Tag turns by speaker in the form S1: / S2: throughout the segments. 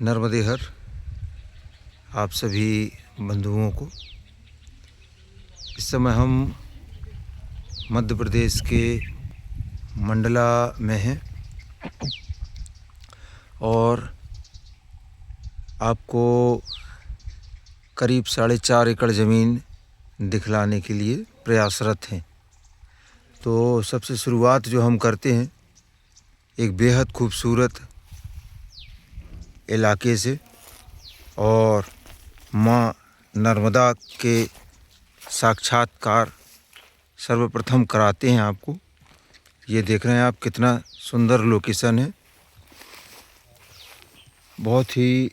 S1: नर्मदे हर आप सभी बंधुओं को। इस समय हम मध्य प्रदेश के मंडला में हैं और आपको करीब 4.5 एकड़ ज़मीन दिखलाने के लिए प्रयासरत हैं। तो सबसे शुरुआत जो हम करते हैं एक बेहद खूबसूरत इलाके से और माँ नर्मदा के साक्षात्कार सर्वप्रथम कराते हैं आपको। ये देख रहे हैं आप कितना सुंदर लोकेशन है, बहुत ही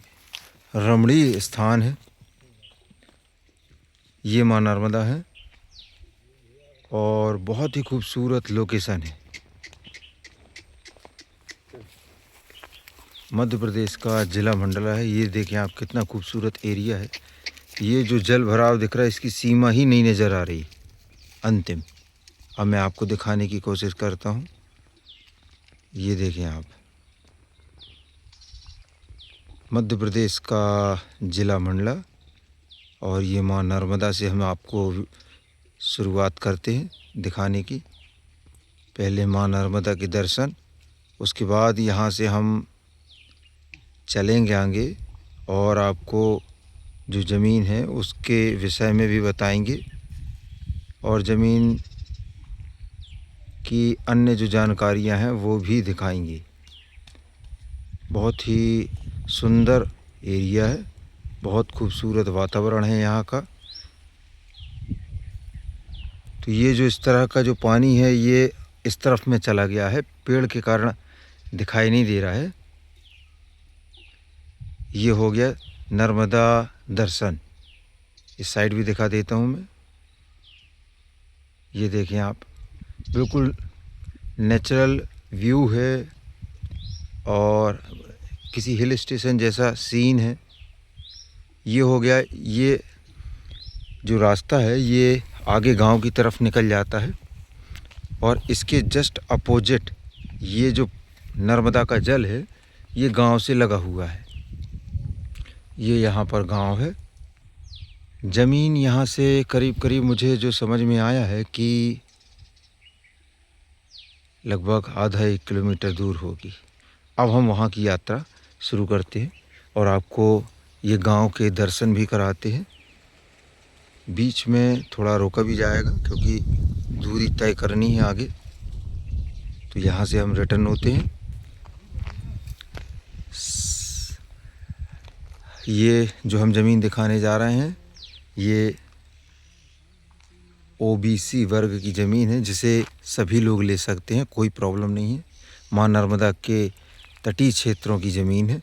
S1: रमणीय स्थान है। ये माँ नर्मदा है और बहुत ही खूबसूरत लोकेशन है। मध्य प्रदेश का जिला मंडला है। ये देखें आप कितना खूबसूरत एरिया है। ये जो जल भराव दिख रहा है इसकी सीमा ही नहीं नज़र आ रही अंतिम। अब मैं आपको दिखाने की कोशिश करता हूँ। ये देखें आप, मध्य प्रदेश का जिला मंडला और ये माँ नर्मदा से हम आपको शुरुआत करते हैं दिखाने की। पहले माँ नर्मदा के दर्शन, उसके बाद यहाँ से हम चलेंगे आगे और आपको जो ज़मीन है उसके विषय में भी बताएंगे और ज़मीन की अन्य जो जानकारियां हैं वो भी दिखाएंगे। बहुत ही सुंदर एरिया है, बहुत खूबसूरत वातावरण है यहाँ का। तो ये जो इस तरह का जो पानी है ये इस तरफ में चला गया है, पेड़ के कारण दिखाई नहीं दे रहा है। ये हो गया नर्मदा दर्शन। इस साइड भी दिखा देता हूँ मैं। ये देखें आप, बिल्कुल नेचुरल व्यू है और किसी हिल स्टेशन जैसा सीन है। ये हो गया, ये जो रास्ता है ये आगे गांव की तरफ निकल जाता है और इसके जस्ट अपोजिट ये जो नर्मदा का जल है ये गांव से लगा हुआ है। ये यहाँ पर गांव है। ज़मीन यहाँ से करीब करीब मुझे जो समझ में आया है कि लगभग आधा 1 किलोमीटर दूर होगी। अब हम वहाँ की यात्रा शुरू करते हैं और आपको ये गांव के दर्शन भी कराते हैं। बीच में थोड़ा रोका भी जाएगा क्योंकि दूरी तय करनी है आगे। तो यहाँ से हम रिटर्न होते हैं। ये जो हम ज़मीन दिखाने जा रहे हैं ये ओबीसी वर्ग की ज़मीन है जिसे सभी लोग ले सकते हैं, कोई प्रॉब्लम नहीं है। माँ नर्मदा के तटीय क्षेत्रों की ज़मीन है।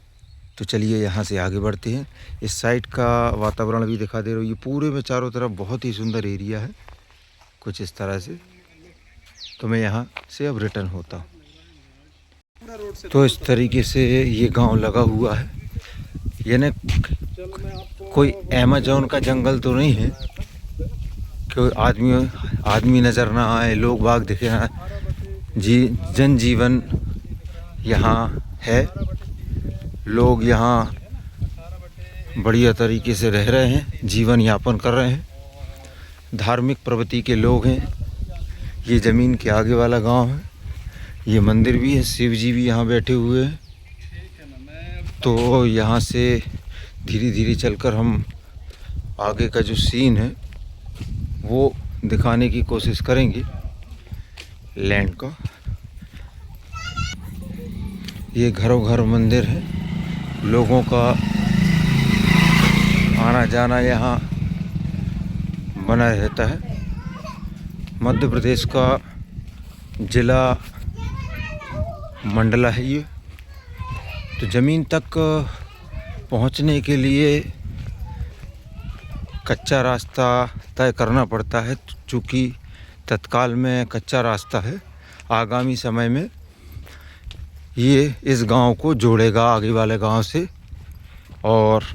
S1: तो चलिए यहाँ से आगे बढ़ते हैं। इस साइड का वातावरण भी दिखा दे रहा हूँ। ये पूरे में चारों तरफ बहुत ही सुंदर एरिया है, कुछ इस तरह से। तो मैं यहाँ से अब रिटर्न होता हूँ। तो इस तरीके से ये गांव लगा हुआ है। यानी कोई अमेज़न का जंगल तो नहीं है कि आदमी नज़र ना आए, लोग बाग दिखे ना। जनजीवन यहाँ है। लोग यहाँ बढ़िया तरीके से रह रहे हैं, जीवन यापन कर रहे हैं। धार्मिक प्रवृत्ति के लोग हैं। ये ज़मीन के आगे वाला गांव है। ये मंदिर भी है, शिव जी भी यहाँ बैठे हुए हैं। तो यहाँ से धीरे धीरे चलकर हम आगे का जो सीन है वो दिखाने की कोशिश करेंगे लैंड का। ये घरों घर मंदिर है, लोगों का आना जाना यहाँ बना रहता है। मध्य प्रदेश का जिला मंडला है ये। तो ज़मीन तक पहुँचने के लिए कच्चा रास्ता तय करना पड़ता है। चूँकि तत्काल में कच्चा रास्ता है, आगामी समय में ये इस गांव को जोड़ेगा आगे वाले गांव से और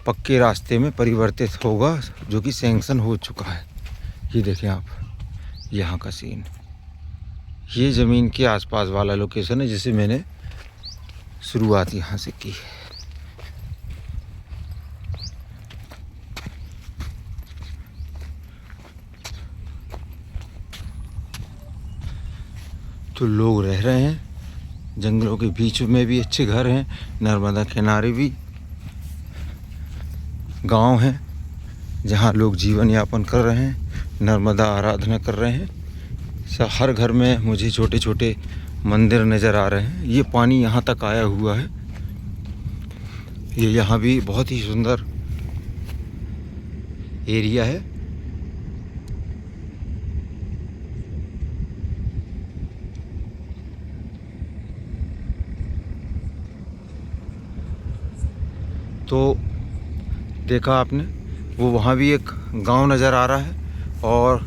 S1: पक्के रास्ते में परिवर्तित होगा, जो कि सैंक्शन हो चुका है। ये देखें आप यहाँ का सीन। ये ज़मीन के आसपास वाला लोकेशन है जिसे मैंने शुरुआत यहाँ से की है। तो लोग रह रहे हैं, जंगलों के बीच में भी अच्छे घर हैं, नर्मदा किनारे भी गांव हैं जहां लोग जीवन यापन कर रहे हैं, नर्मदा आराधना कर रहे हैं। हर घर में मुझे छोटे छोटे मंदिर नज़र आ रहे हैं। ये पानी यहाँ तक आया हुआ है। ये यहाँ भी बहुत ही सुंदर एरिया है। तो देखा आपने, वो वहाँ भी एक गांव नज़र आ रहा है और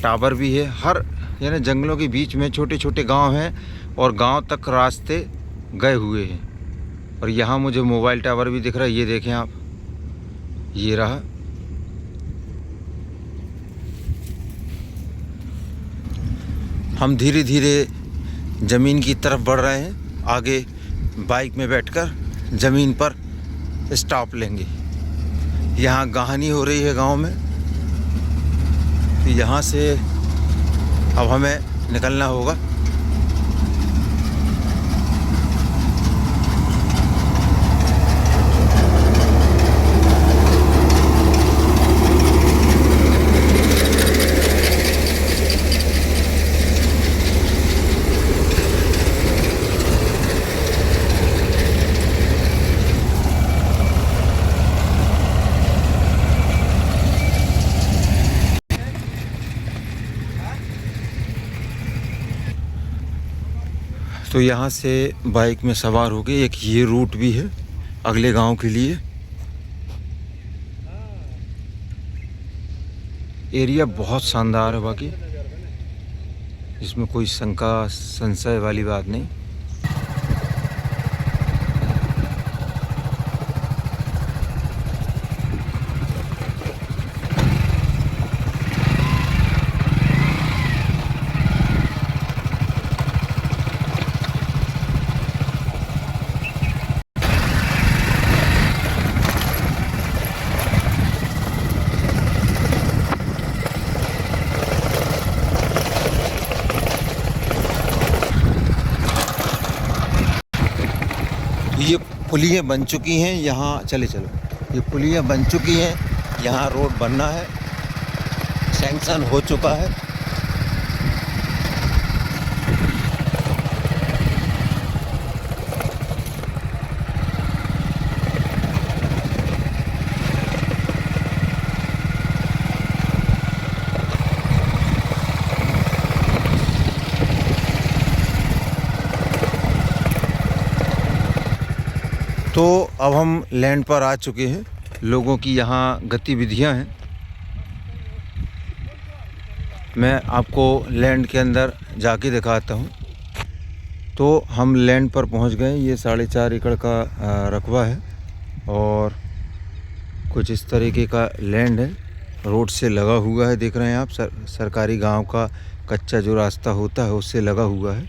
S1: टावर भी है। हर यानी जंगलों के बीच में छोटे छोटे गांव हैं और गांव तक रास्ते गए हुए हैं। और यहाँ मुझे मोबाइल टावर भी दिख रहा है, ये देखें आप, ये रहा। हम धीरे धीरे ज़मीन की तरफ बढ़ रहे हैं। आगे बाइक में बैठकर ज़मीन पर स्टॉप लेंगे। यहाँ कहानी हो रही है गांव में। तो यहाँ से अब हमें निकलना होगा। तो यहाँ से बाइक में सवार हो गए। एक ये रूट भी है अगले गांव के लिए। एरिया बहुत शानदार है बाकी, इसमें कोई शंका संशय वाली बात नहीं। ये पुलियाँ बन चुकी हैं यहाँ, चलो ये पुलियाँ बन चुकी हैं। यहाँ रोड बनना है, सैंक्शन हो चुका है। तो अब हम लैंड पर आ चुके हैं। लोगों की यहाँ गतिविधियाँ हैं। मैं आपको लैंड के अंदर जाके दिखाता हूँ। तो हम लैंड पर पहुँच गए। ये 4.5 एकड़ का रकबा है और कुछ इस तरीके का लैंड है। रोड से लगा हुआ है, देख रहे हैं आप। सरकारी गांव का कच्चा जो रास्ता होता है उससे लगा हुआ है।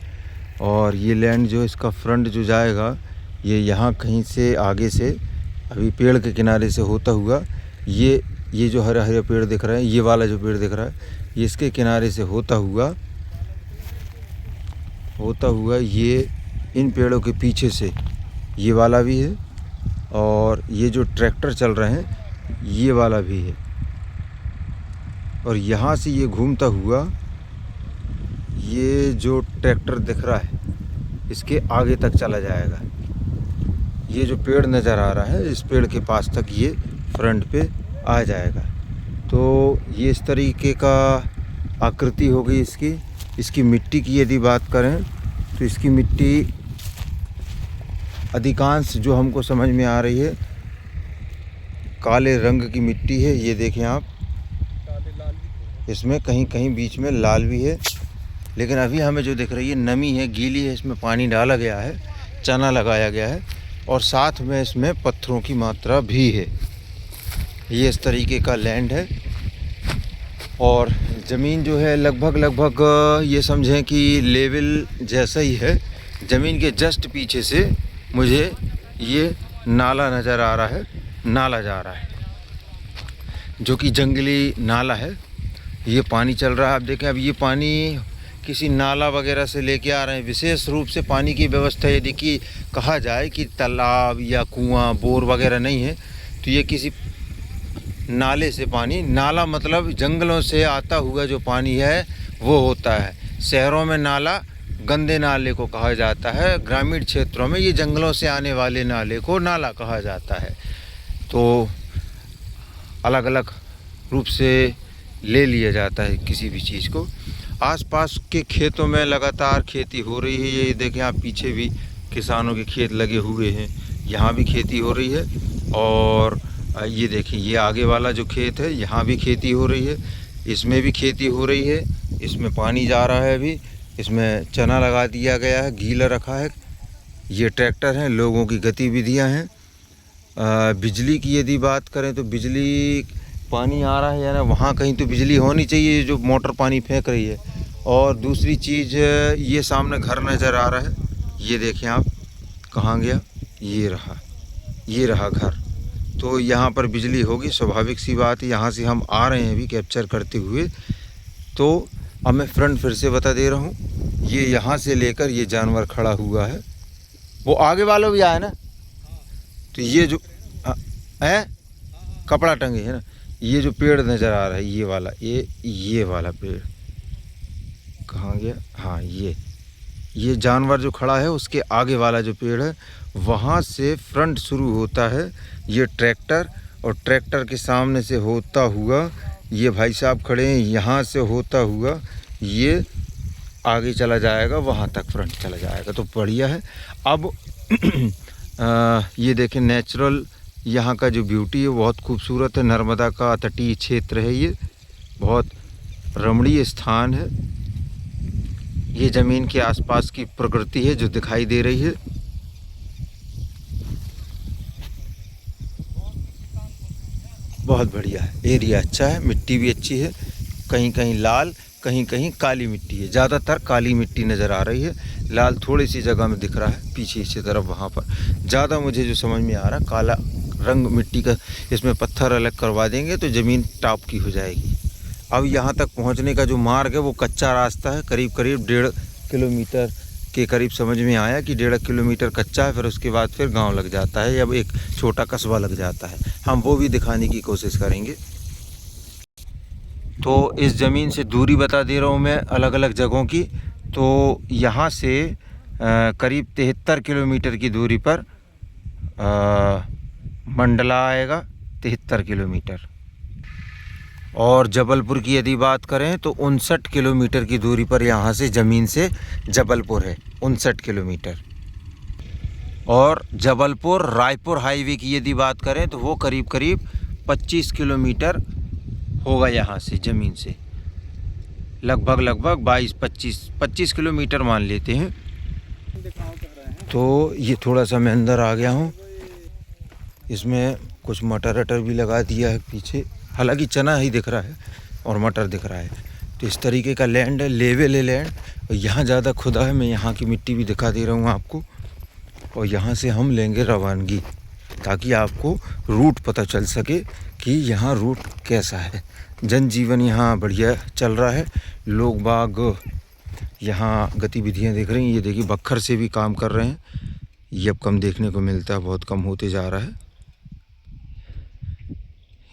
S1: और ये लैंड जो इसका फ्रंट जो जाएगा, ये यहाँ कहीं से आगे से अभी पेड़ के किनारे से होता हुआ, ये जो हरे हरे पेड़ दिख रहे हैं, ये वाला जो पेड़ दिख रहा है, ये इसके किनारे से होता हुआ ये इन पेड़ों के पीछे से ये वाला भी है। और ये जो ट्रैक्टर चल रहे हैं ये वाला भी है। और यहाँ से ये घूमता हुआ ये जो ट्रैक्टर दिख रहा है इसके आगे तक चला जाएगा। ये जो पेड़ नज़र आ रहा है, इस पेड़ के पास तक ये फ्रंट पे आ जाएगा। तो ये इस तरीके का आकृति हो गई इसकी। इसकी मिट्टी की यदि बात करें तो इसकी मिट्टी अधिकांश जो हमको समझ में आ रही है काले रंग की मिट्टी है। ये देखें आप, इसमें कहीं कहीं बीच में लाल भी है, लेकिन अभी हमें जो दिख रही है नमी है, गीली है। इसमें पानी डाला गया है, चना लगाया गया है और साथ में इसमें पत्थरों की मात्रा भी है। ये इस तरीके का लैंड है। और ज़मीन जो है लगभग ये समझें कि लेवल जैसा ही है। ज़मीन के जस्ट पीछे से मुझे ये नाला नज़र आ रहा है, नाला जा रहा है जो कि जंगली नाला है। ये पानी चल रहा है, आप देखें। अब ये पानी किसी नाला वगैरह से लेके आ रहे हैं। विशेष रूप से पानी की व्यवस्था यदि कि कहा जाए कि तालाब या कुआं, बोर वगैरह नहीं है, तो ये किसी नाले से पानी, नाला मतलब जंगलों से आता हुआ जो पानी है वो होता है। शहरों में नाला गंदे नाले को कहा जाता है, ग्रामीण क्षेत्रों में ये जंगलों से आने वाले नाले को नाला कहा जाता है। तो अलग अलग रूप से ले लिया जाता है किसी भी चीज़ को। आसपास के खेतों में लगातार खेती हो रही है। ये देखें आप, पीछे भी किसानों के खेत लगे हुए हैं, यहाँ भी खेती हो रही है। और ये देखें, ये आगे वाला जो खेत है यहाँ भी खेती हो रही है, इसमें भी खेती हो रही है। इसमें पानी जा रहा है अभी, इसमें चना लगा दिया गया है, गीला रखा है। ये ट्रैक्टर हैं, लोगों की गतिविधियां हैं। बिजली की यदि बात करें तो बिजली, पानी आ रहा है या ना, वहाँ कहीं तो बिजली होनी चाहिए जो मोटर पानी फेंक रही है। और दूसरी चीज़, ये सामने घर नज़र आ रहा है, ये देखें आप, कहाँ गया, ये रहा घर। तो यहाँ पर बिजली होगी, स्वाभाविक सी बात है। यहाँ से हम आ रहे हैं अभी कैप्चर करते हुए। तो अब मैं फ्रंट फिर से बता दे रहा हूँ, ये यहाँ से लेकर ये जानवर खड़ा हुआ है, वो आगे वालों भी आया ना, तो ये जो है कपड़ा टंगे है ना, ये जो पेड़ नज़र आ रहा है ये वाला, ये वाला पेड़ कहाँ गया, हाँ ये जानवर जो खड़ा है उसके आगे वाला जो पेड़ है, वहाँ से फ्रंट शुरू होता है ये ट्रैक्टर। और ट्रैक्टर के सामने से होता हुआ ये भाई साहब खड़े हैं, यहाँ से होता हुआ ये आगे चला जाएगा, वहाँ तक फ्रंट चला जाएगा। तो बढ़िया है। अब ये देखें, नेचुरल यहाँ का जो ब्यूटी है बहुत खूबसूरत है। नर्मदा का तटीय क्षेत्र है, ये बहुत रमणीय स्थान है। ये ज़मीन के आसपास की प्रकृति है जो दिखाई दे रही है। बहुत बढ़िया है, एरिया अच्छा है, मिट्टी भी अच्छी है, कहीं कहीं लाल, कहीं कहीं काली मिट्टी है। ज़्यादातर काली मिट्टी नज़र आ रही है, लाल थोड़ी सी जगह में दिख रहा है, पीछे की तरफ वहाँ पर ज़्यादा मुझे जो समझ में आ रहा है काला रंग मिट्टी का। इसमें पत्थर अलग करवा देंगे तो ज़मीन टॉप की हो जाएगी। अब यहाँ तक पहुँचने का जो मार्ग है वो कच्चा रास्ता है, करीब करीब 1.5 किलोमीटर के करीब समझ में आया कि 1.5 किलोमीटर कच्चा है, फिर उसके बाद फिर गांव लग जाता है या एक छोटा कस्बा लग जाता है। हम वो भी दिखाने की कोशिश करेंगे। तो इस ज़मीन से दूरी बता दे रहा हूँ मैं अलग अलग जगहों की। तो यहाँ से करीब 73 किलोमीटर की दूरी पर मंडला आएगा, 73 किलोमीटर। और जबलपुर की यदि बात करें तो 59 किलोमीटर की दूरी पर यहाँ से ज़मीन से जबलपुर है, 59 किलोमीटर। और जबलपुर रायपुर हाईवे की यदि बात करें तो वो करीब करीब 25 किलोमीटर होगा यहाँ से ज़मीन से, लगभग 22-25 किलोमीटर मान लेते हैं। तो ये थोड़ा सा मैं अंदर आ गया हूँ, इसमें कुछ मटर वटर भी लगा दिया है पीछे, हालांकि चना ही दिख रहा है और मटर दिख रहा है। तो इस तरीके का लैंड है, लेवल है लैंड। और यहाँ ज़्यादा खुदा है, मैं यहाँ की मिट्टी भी दिखा दे रहा हूँ आपको। और यहाँ से हम लेंगे रवानगी ताकि आपको रूट पता चल सके कि यहाँ रूट कैसा है। जनजीवन यहाँ बढ़िया चल रहा है, लोग बाग यहाँ गतिविधियाँ देख रहे हैं। ये देखिए बखर से भी काम कर रहे हैं, ये अब कम देखने को मिलता है, बहुत कम होते जा रहा है।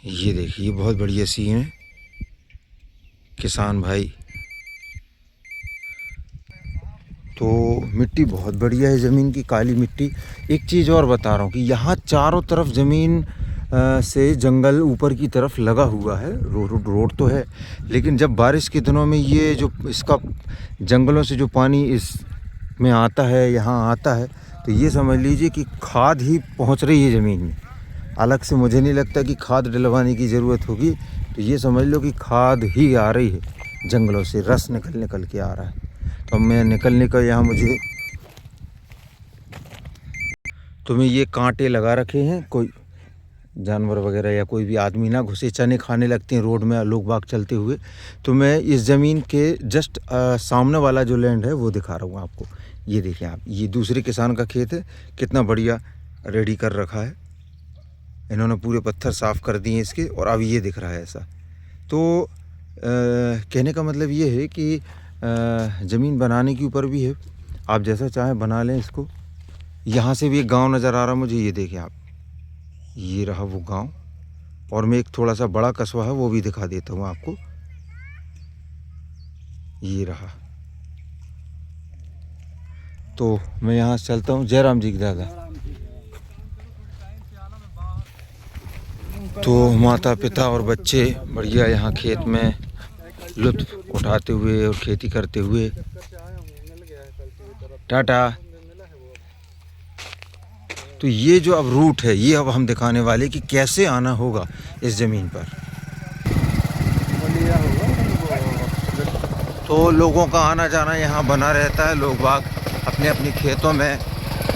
S1: ये देखिए बहुत बढ़िया सीन है, किसान भाई। तो मिट्टी बहुत बढ़िया है ज़मीन की, काली मिट्टी। एक चीज़ और बता रहा हूँ कि यहाँ चारों तरफ ज़मीन से जंगल ऊपर की तरफ लगा हुआ है। रोड तो है, लेकिन जब बारिश के दिनों में ये जो इसका जंगलों से जो पानी इस में आता है, यहाँ आता है, तो ये समझ लीजिए कि खाद ही पहुँच रही है ज़मीन में। अलग से मुझे नहीं लगता कि खाद डलवाने की ज़रूरत होगी। तो ये समझ लो कि खाद ही आ रही है जंगलों से, रस निकल के आ रहा है। तो मैं निकलने का यहाँ मुझे तुम्हें ये कांटे लगा रखे हैं, कोई जानवर वगैरह या कोई भी आदमी ना घुसे। चने खाने लगते हैं रोड में लोग बाग चलते हुए। तो मैं इस ज़मीन के जस्ट सामने वाला जो लैंड है वो दिखा रहा हूँ आपको। ये देखिए आप, ये दूसरे किसान का खेत है, कितना बढ़िया रेडी कर रखा है इन्होंने, पूरे पत्थर साफ़ कर दिए इसके, और अब ये दिख रहा है ऐसा। तो कहने का मतलब ये है कि ज़मीन बनाने के ऊपर भी है, आप जैसा चाहें बना लें इसको। यहाँ से भी एक गांव नज़र आ रहा मुझे, ये देखें आप, ये रहा वो गांव, और मैं एक थोड़ा सा बड़ा कस्बा है वो भी दिखा देता हूँ आपको, ये रहा। तो मैं यहाँ से चलता हूँ। जयराम जी की दादा। तो माता पिता और बच्चे बढ़िया यहाँ खेत में लुत्फ़ उठाते हुए और खेती करते हुए। टाटा। तो ये जो अब रूट है, ये अब हम दिखाने वाले कि कैसे आना होगा इस ज़मीन पर। तो लोगों का आना जाना यहाँ बना रहता है, लोग बाग अपने अपने खेतों में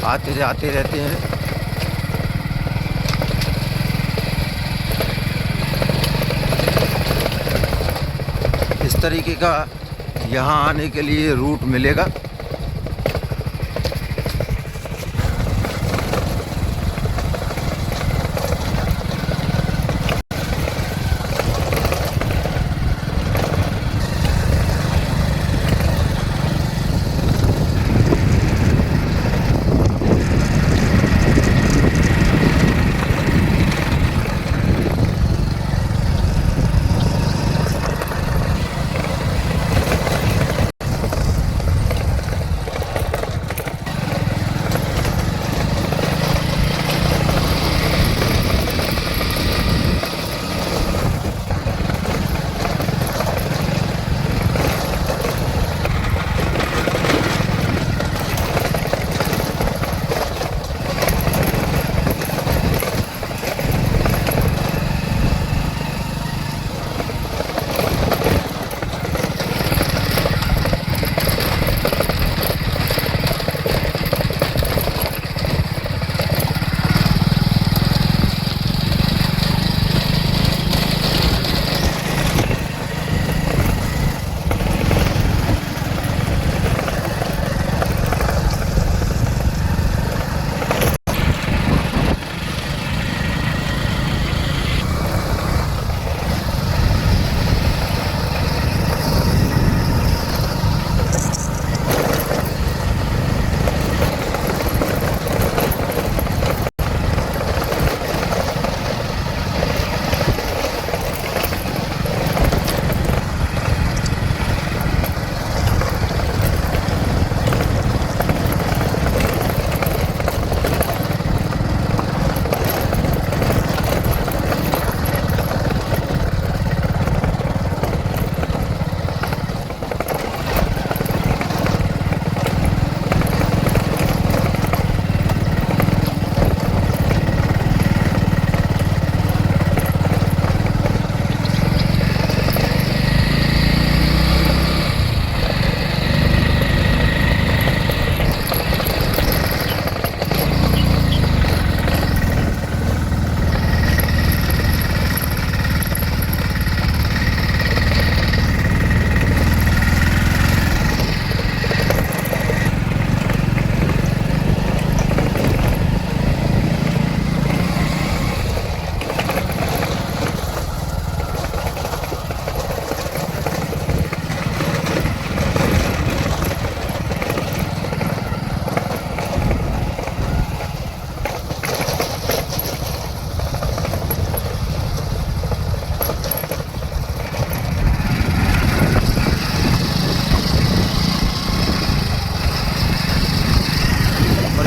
S1: आते जाते रहते हैं। इस तरीके का यहाँ आने के लिए रूट मिलेगा।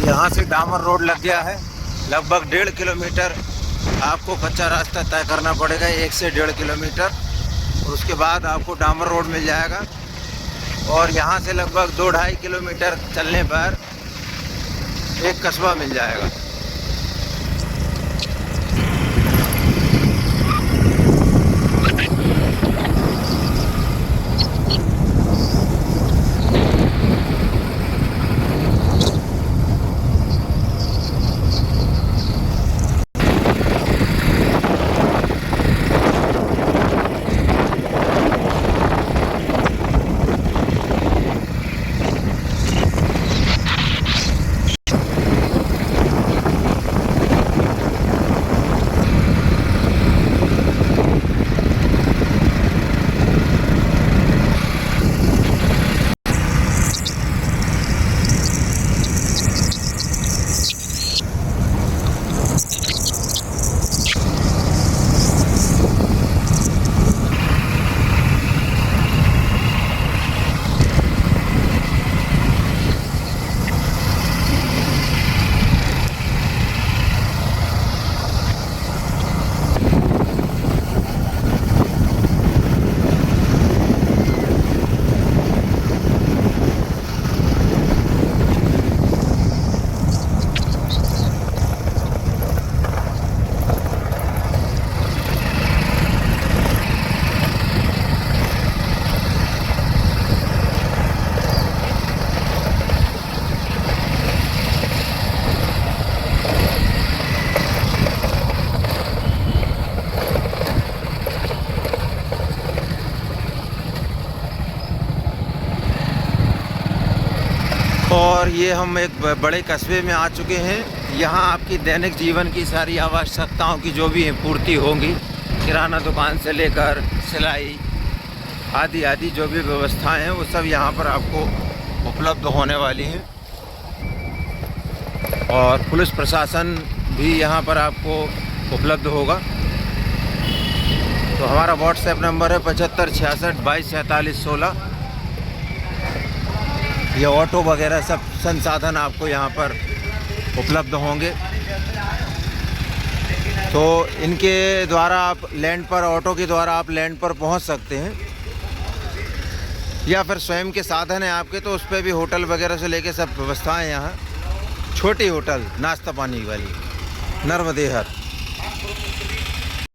S1: यहाँ से डामर रोड लग गया है, लगभग 1.5 किलोमीटर आपको कच्चा रास्ता तय करना पड़ेगा, 1 से 1.5 किलोमीटर, और उसके बाद आपको डामर रोड मिल जाएगा। और यहाँ से लगभग 2-2.5 किलोमीटर चलने पर एक कस्बा मिल जाएगा। और ये हम एक बड़े कस्बे में आ चुके हैं। यहाँ आपकी दैनिक जीवन की सारी आवश्यकताओं की जो भी पूर्ति होंगी, किराना दुकान से लेकर सिलाई आदि आदि जो भी व्यवस्थाएं हैं वो सब यहाँ पर आपको उपलब्ध होने वाली हैं। और पुलिस प्रशासन भी यहाँ पर आपको उपलब्ध होगा। तो हमारा व्हाट्सएप नंबर है 75 66 22 47 16। ये ऑटो वगैरह सब संसाधन आपको यहाँ पर उपलब्ध होंगे। तो इनके द्वारा आप लैंड पर, ऑटो के द्वारा आप लैंड पर पहुँच सकते हैं, या फिर स्वयं के साधन है आपके तो उस पर भी होटल वगैरह से लेके सब व्यवस्थाएं यहाँ। छोटी होटल नाश्ता पानी वाली नर्मदेहर।